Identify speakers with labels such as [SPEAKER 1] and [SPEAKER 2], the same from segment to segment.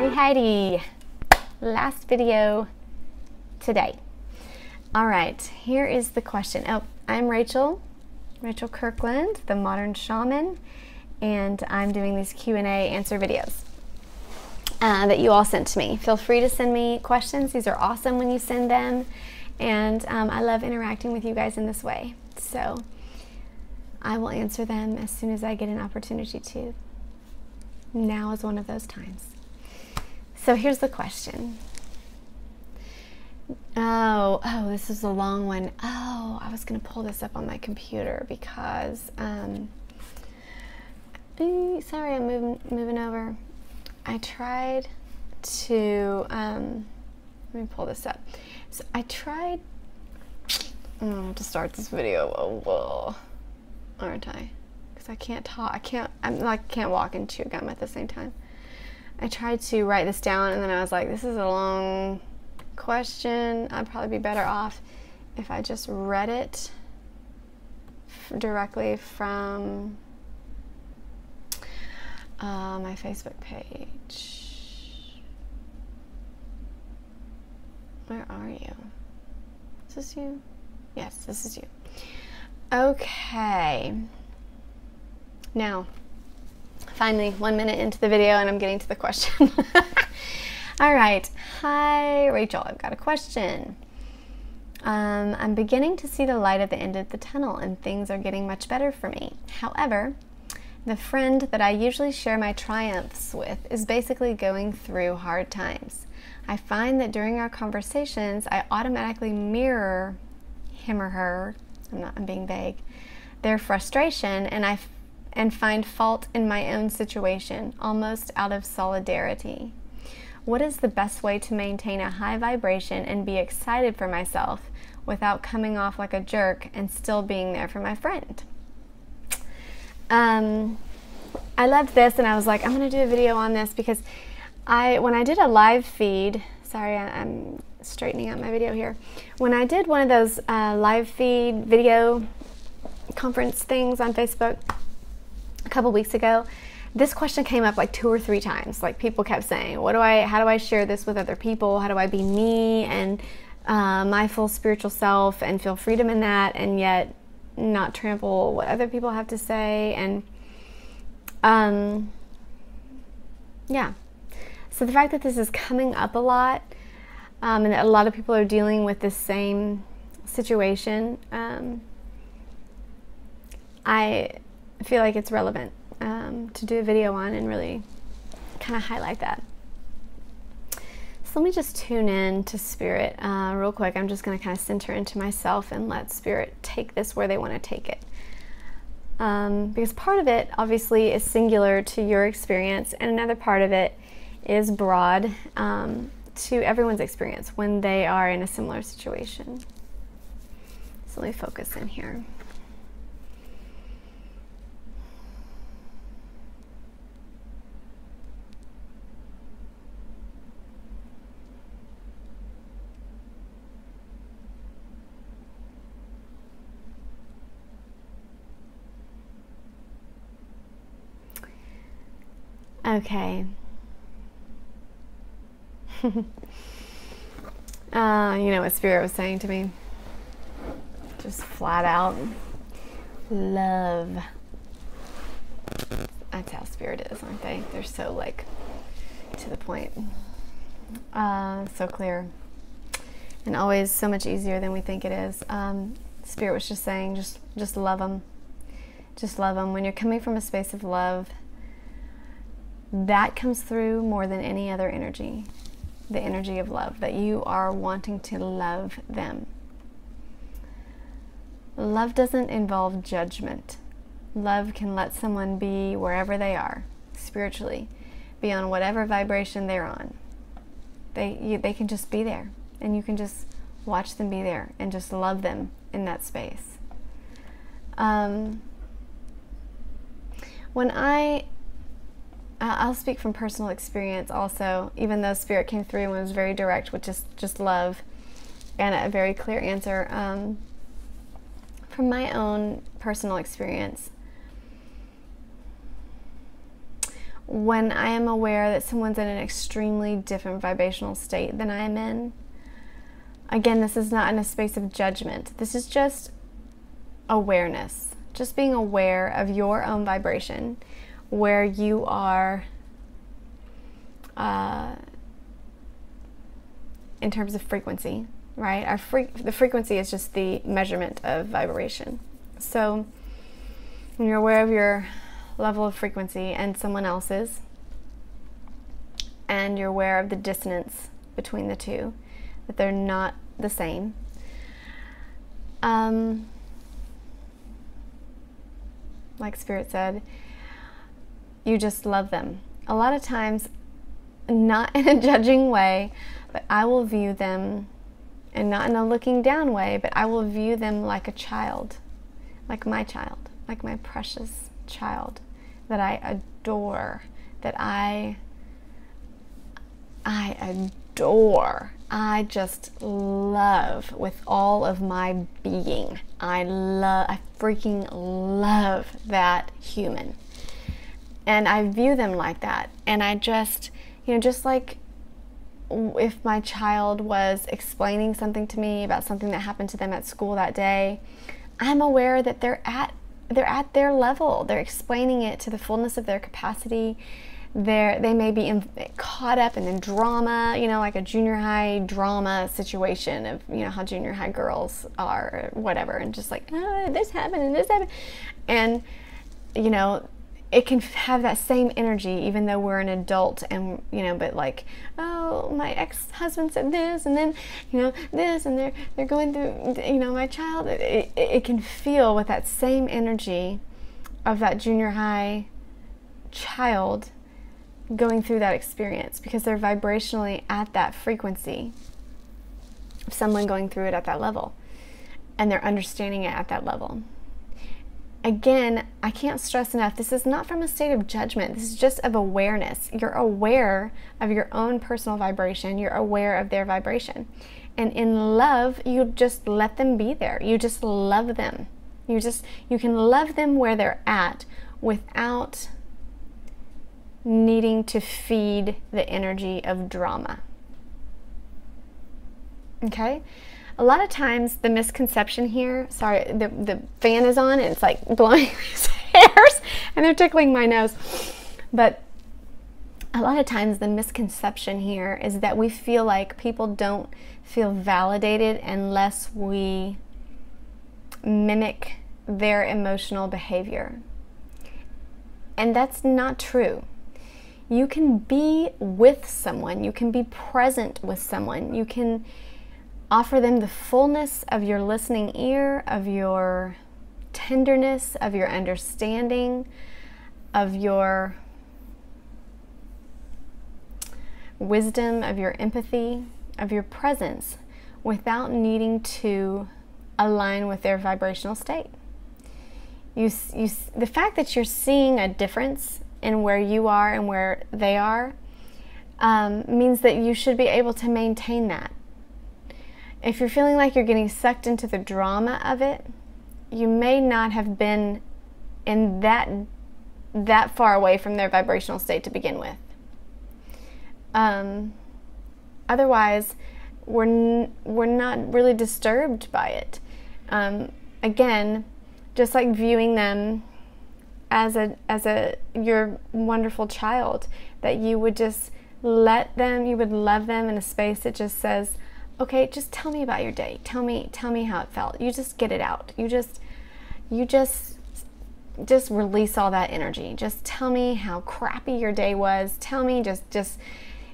[SPEAKER 1] Heidi. Last video today. All right, here is the question. Oh, I'm Rachel Kirkland, the Modern Shaman, and I'm doing these Q&A answer videos that you all sent to me. Feel free to send me questions. These are awesome when you send them, and I love interacting with you guys in this way. So I will answer them as soon as I get an opportunity to. Now is one of those times. So here's the question. Oh, this is a long one. Oh, I was going to pull this up on my computer because, sorry, I'm moving over. I tried to, let me pull this up. So I tried to start this video, aren't I? Because I can't talk. I can't walk and chew gum at the same time. I tried to write this down, and then I was like, this is a long question. I'd probably be better off if I just read it directly from my Facebook page. Where are you? Is this you? Yes, this is you. Okay. Now, finally, 1 minute into the video and I'm getting to the question. All right. Hi, Rachel. I've got a question. I'm beginning to see the light at the end of the tunnel and things are getting much better for me. However, the friend that I usually share my triumphs with is basically going through hard times. I find that during our conversations, I automatically mirror him or her, I'm being vague, their frustration, and find fault in my own situation, almost out of solidarity. What is the best way to maintain a high vibration and be excited for myself without coming off like a jerk and still being there for my friend? I loved this, and I was like, I'm going to do a video on this because when I did a live feed, sorry, I'm straightening out my video here. When I did one of those live feed video conference things on Facebook a couple weeks ago, this question came up like 2 or 3 times. Like, people kept saying, how do I share this with other people? How do I be me and my full spiritual self and feel freedom in that, and yet not trample what other people have to say? And yeah, so the fact that this is coming up a lot, and that a lot of people are dealing with the same situation, I feel like it's relevant to do a video on and really kind of highlight that. So let me just tune in to Spirit real quick. I'm just going to kind of center into myself and let Spirit take this where they want to take it. Because part of it obviously is singular to your experience, and another part of it is broad to everyone's experience when they are in a similar situation. So let me focus in here. Okay. You know what Spirit was saying to me? Just flat out, love. That's how Spirit is, aren't they? They're so, like, to the point. So clear. And always so much easier than we think it is. Spirit was just saying, just love them. Just love them. When you're coming from a space of love, that comes through more than any other energy. The energy of love, that you are wanting to love them. Love doesn't involve judgment. Love can let someone be wherever they are, spiritually, be on whatever vibration they're on. They can just be there, and you can just watch them be there and just love them in that space. When I'll speak from personal experience also, even though Spirit came through and was very direct with just love and a very clear answer. From my own personal experience, when I am aware that someone's in an extremely different vibrational state than I am in. Again, this is not in a space of judgment. This is just awareness. Just being aware of your own vibration, where you are in terms of frequency, right? The frequency is just the measurement of vibration. So when you're aware of your level of frequency and someone else's, and you're aware of the dissonance between the two, that they're not the same, like Spirit said, you just love them. A lot of times, not in a judging way, but I will view them, and not in a looking down way, but I will view them like a child, like my precious child that I adore, that I adore. I just love with all of my being. I freaking love that human. And I view them like that. And I just, just like if my child was explaining something to me about something that happened to them at school that day, I'm aware that they're at their level. They're explaining it to the fullness of their capacity. They may be caught up in the drama, like a junior high drama situation of, how junior high girls are or whatever, and just like, oh, this happened and this happened. And, it can have that same energy even though we're an adult, and, but like, oh, my ex-husband said this, and then, this, and they're going through, my child. It can feel with that same energy of that junior high child going through that experience, because they're vibrationally at that frequency of someone going through it at that level, and they're understanding it at that level. Again, I can't stress enough, this is not from a state of judgment. This is just of awareness. You're aware of your own personal vibration. You're aware of their vibration. And in love, you just let them be there. You just love them. You can love them where they're at without needing to feed the energy of drama. Okay? A lot of times the misconception here, sorry, the fan is on and it's like blowing these hairs and they're tickling my nose. But a lot of times the misconception here is that we feel like people don't feel validated unless we mimic their emotional behavior. And that's not true. You can be with someone, you can be present with someone, you can offer them the fullness of your listening ear, of your tenderness, of your understanding, of your wisdom, of your empathy, of your presence, without needing to align with their vibrational state. The fact that you're seeing a difference in where you are and where they are means that you should be able to maintain that. If you're feeling like you're getting sucked into the drama of it, you may not have been in that far away from their vibrational state to begin with. Otherwise, we're not really disturbed by it. Again, just like viewing them as your wonderful child, that you would just let them, you would love them in a space that just says, okay, just tell me about your day. Tell me how it felt. You just get it out. You just release all that energy. Just tell me how crappy your day was. Tell me just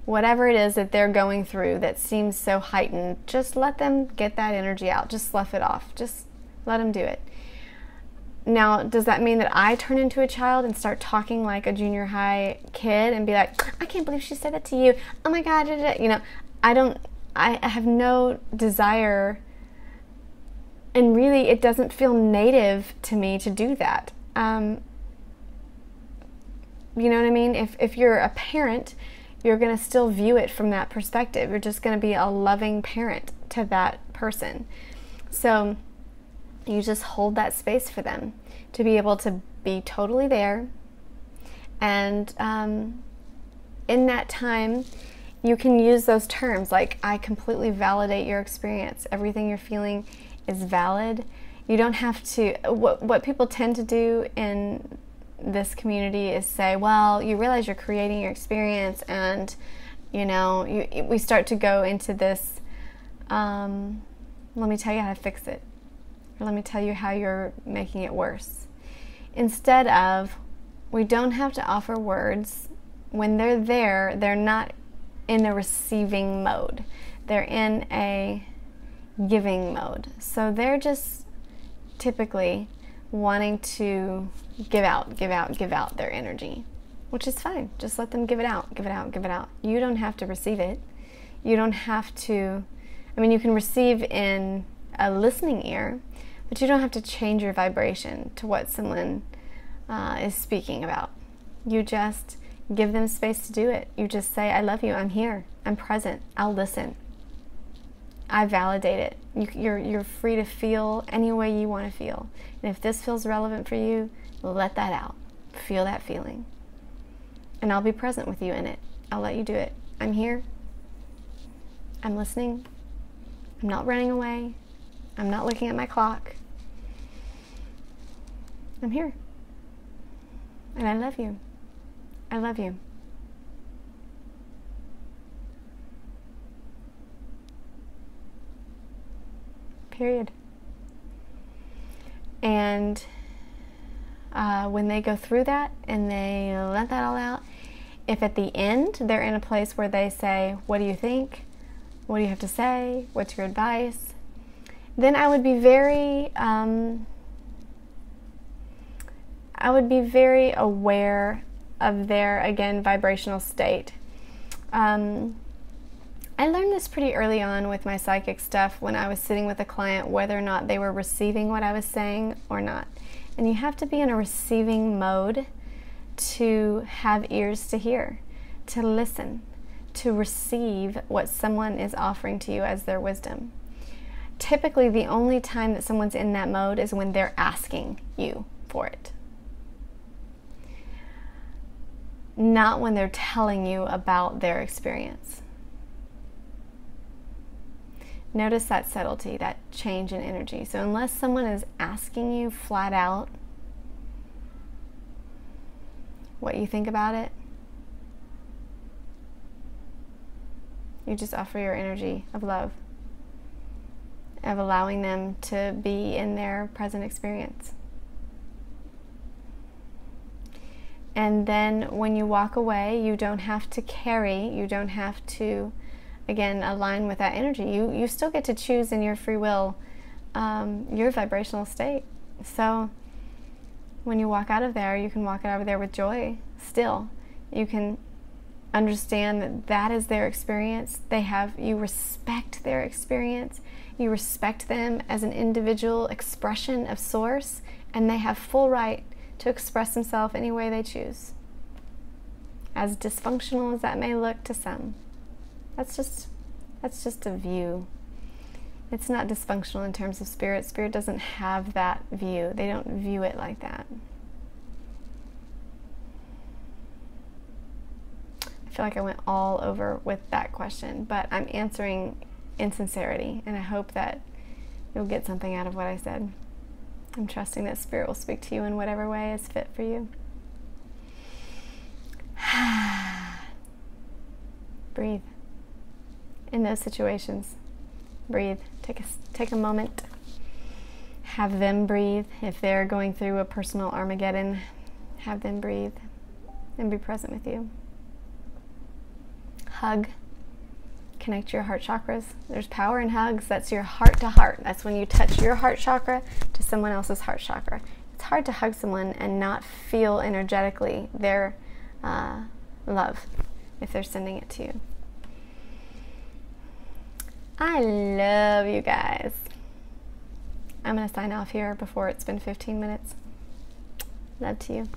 [SPEAKER 1] whatever it is that they're going through that seems so heightened. Just let them get that energy out. Just slough it off. Just let them do it. Now, does that mean that I turn into a child and start talking like a junior high kid and be like, I can't believe she said that to you. Oh my God, I have no desire, and really it doesn't feel native to me to do that. You know what I mean? If you're a parent, you're going to still view it from that perspective. You're just going to be a loving parent to that person. So you just hold that space for them to be able to be totally there And in that time, you can use those terms like, I completely validate your experience. Everything you're feeling is valid. You don't have to, what people tend to do in this community is say, well, you realize you're creating your experience, and, you know, we start to go into this, let me tell you how to fix it, or let me tell you how you're making it worse. Instead of, we don't have to offer words. When they're there, they're not in a receiving mode. They're in a giving mode. So they're just typically wanting to give out their energy, which is fine. Just let them give it out, give it out, give it out. You don't have to receive it. You don't have to, I mean, you can receive in a listening ear, but you don't have to change your vibration to what someone is speaking about. You just give them space to do it. You just say, I love you, I'm here, I'm present, I'll listen. I validate it. You're free to feel any way you want to feel. And if this feels relevant for you, let that out. Feel that feeling. And I'll be present with you in it. I'll let you do it. I'm here. I'm listening. I'm not running away. I'm not looking at my clock. I'm here. And I love you. I love you. Period. And when they go through that and they let that all out, if at the end they're in a place where they say, what do you think? What do you have to say? What's your advice? Then I would be very aware of their, again, vibrational state. I learned this pretty early on with my psychic stuff when I was sitting with a client, whether or not they were receiving what I was saying or not. And you have to be in a receiving mode to have ears to hear, to listen, to receive what someone is offering to you as their wisdom. Typically, the only time that someone's in that mode is when they're asking you for it. Not when they're telling you about their experience. Notice that subtlety, that change in energy. So unless someone is asking you flat out what you think about it, you just offer your energy of love, of allowing them to be in their present experience. And then when you walk away, you don't have to carry, you don't have to, again, align with that energy. You still get to choose in your free will your vibrational state. So when you walk out of there, you can walk out of there with joy still. You can understand that that is their experience. You respect their experience. You respect them as an individual expression of source, and they have full right to express themselves any way they choose. As dysfunctional as that may look to some. That's just a view. It's not dysfunctional in terms of spirit. Spirit doesn't have that view. They don't view it like that. I feel like I went all over with that question, but I'm answering in sincerity, and I hope that you'll get something out of what I said. I'm trusting that Spirit will speak to you in whatever way is fit for you. Breathe. In those situations, breathe. Take a moment. Have them breathe. If they're going through a personal Armageddon, have them breathe and be present with you. Hug. Connect your heart chakras. There's power in hugs. That's your heart to heart. That's when you touch your heart chakra to someone else's heart chakra. It's hard to hug someone and not feel energetically their love if they're sending it to you. I love you guys. I'm going to sign off here before it's been 15 minutes. Love to you.